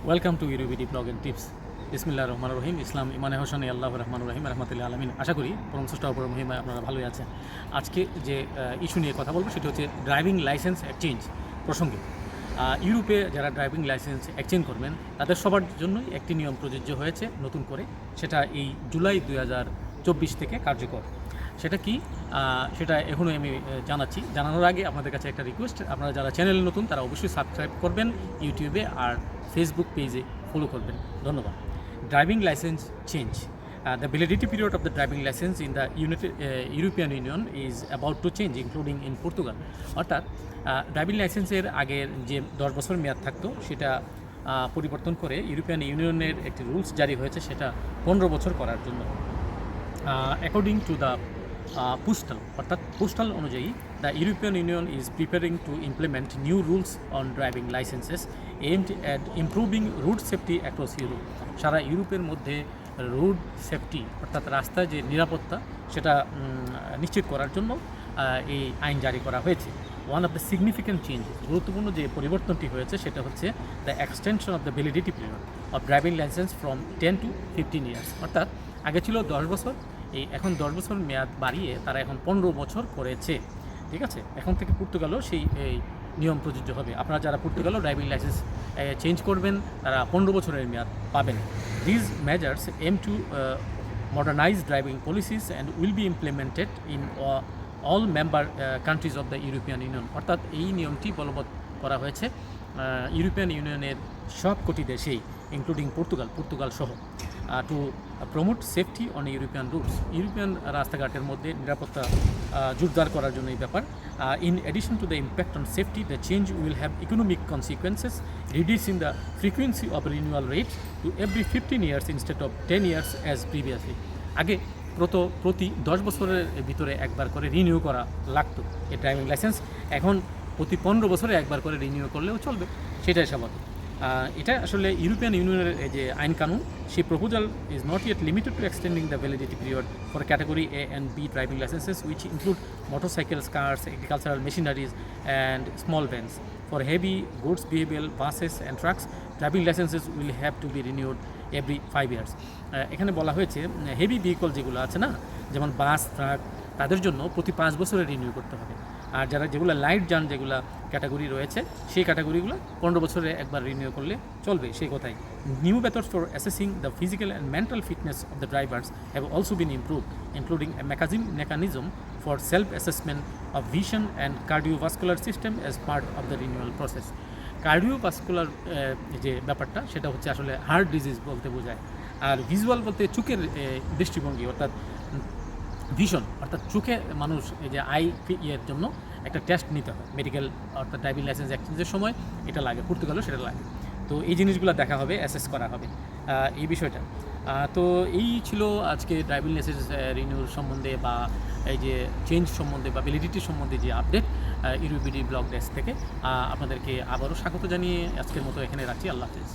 Welcome to ইউরোবিডি blog and tips. বিসমিল্লাহির রহমানির রহিম। ইসলাম ইমানে হোসেনে আল্লাহর রহমানুর রহিম রহমতুল্লাহ আলমিন। আশা করি পরম স্রষ্টা অপর মহিমায় আপনারা ভালোই আছেন। আজকে যে ইস্যু নিয়ে কথা বলবো সেটা হচ্ছে ড্রাইভিং লাইসেন্স এক্সচেঞ্জ প্রসঙ্গে। ইউরোপে যারা ড্রাইভিং লাইসেন্স এক্সচেঞ্জ করবেন তাদের সবার জন্যই একটি নিয়ম প্রযোজ্য হয়েছে নতুন করে, সেটা এই জুলাই 2024 থেকে কার্যকর। সেটা কি সেটা এখনও আমি জানাচ্ছি। জানানোর আগে আপনাদের কাছে একটা রিকোয়েস্ট, আপনারা যারা চ্যানেল নতুন তারা অবশ্যই সাবস্ক্রাইব করবেন, ইউটিউবে আর ফেসবুক পেজে ফলো করবেন। ধন্যবাদ। Driving licence change. The validity period of the driving license in the European Union is about to change, including in Portugal. অর্থাৎ ড্রাইভিং লাইসেন্সের আগের যে 10 বছর মেয়াদ থাকতো সেটা পরিবর্তন করে ইউরোপিয়ান ইউনিয়নের একটি রুলস জারি হয়েছে সেটা 15 বছর করার জন্য। অ্যাকর্ডিং টু দ্য পোস্টাল, অর্থাৎ পোস্টাল অনুযায়ী the European Union is preparing to implement new rules on driving licences aimed at improving route safety across Europe. সারা ইউরোপের মধ্যে রোড সেফটি অর্থাৎ রাস্তায় যে নিরাপত্তা সেটা নিশ্চিত করার জন্য এই আইন জারি করা হয়েছে। One of the significant change, গুরুত্বপূর্ণ যে পরিবর্তনটি হয়েছে সেটা হচ্ছে the extension of the validity period of driving licence from 10 to 15 years. অর্থাৎ আগে ছিল 10 বছর, এখন 10 বছর মেয়াদ বাড়িয়ে তারা এখন 15 বছর করেছে। ঠিক আছে, এখন থেকে পর্তুগালও সেই এই নিয়ম প্রযোজ্য হবে। আপনারা যারা পর্তুগালও ড্রাইভিং লাইসেন্স চেঞ্জ করবেন তারা 15 বছরের মেয়াদ পাবেন। These measures aim to modernize driving policies and will be implemented in all member countries of the European Union. অর্থাৎ এই নিয়মটি বলবৎ করা হয়েছে ইউরোপিয়ান ইউনিয়নের সবকটি দেশেই, ইনক্লুডিং পর্তুগাল সহ, to promote safety on European roots. European রাস্তাঘাটের মধ্যে নিরাপত্তা জোরদার করার জন্য এই ব্যাপার। In addition to the impact on safety, the change will have economic consequences, reducing the frequency of renewal rates to every 15 years instead of 10 years as previously. আগে প্রতি 10 বছরের ভিতরে একবার করে রিনিউ করা লাগতো এই ড্রাইভিং লাইসেন্স, এখন প্রতি 15 বছরে একবার করে রিনিউ করলেও চলবে, সেটাই স্বাভাবিক। এটা আসলে ইউরোপিয়ান ইউনিয়নের যে আইন কানুন, সেই proposal is not yet limited to extending the validity period for category A and B driving licenses, which include motorcycles, cars, agricultural machineries and small vans. For heavy goods vehicle, buses and trucks, driving licenses will have to be renewed every 5 years. এখানে বলা হয়েছে heavy vehicle যেগুলো আছে না, যেমন বাস, truck, তাদের জন্য প্রতি 5 বছরে রিনিউ করতে হবে। আর যারা যেগুলো লাইট যান যেগুলো ক্যাটাগরি রয়েছে সেই ক্যাটাগরিগুলো 15 বছরে একবার রিনিউ করলে চলবে, সেই কথাই। New methods for assessing the physical and mental fitness of the drivers have also been improved, including a mechanism for self assessment of vision and cardiovascular system as part of the renewal process. Cardiovascular যে ব্যাপারটা সেটা হচ্ছে আসলে heart disease বলতে বোঝায়, আর visual বলতে চোখের দৃষ্টিভঙ্গি অর্থাৎ ভিশন, অর্থাৎ চোখে মানুষ এই যে আই ইয়ের জন্য একটা টেস্ট নিতে হয় মেডিকেল, অর্থাৎ ড্রাইভিং লাইসেন্স এক্সচেঞ্জের সময় এটা লাগে, পর্তুগালও সেটা লাগে। তো এই জিনিসগুলো দেখা হবে, অ্যাসেস করা হবে এই বিষয়টা। তো এই ছিল আজকে ড্রাইভিং লাইসেন্স রিনিউর সম্বন্ধে বা এই যে চেঞ্জ সম্বন্ধে বা ভ্যালিডিটি সম্বন্ধে যে আপডেট ইউরোবিডি ব্লগ ডেস্ক থেকে। আপনাদেরকে আবারও স্বাগত জানিয়ে আজকের মতো এখানে রাখছি। আল্লাহ হাফেজ।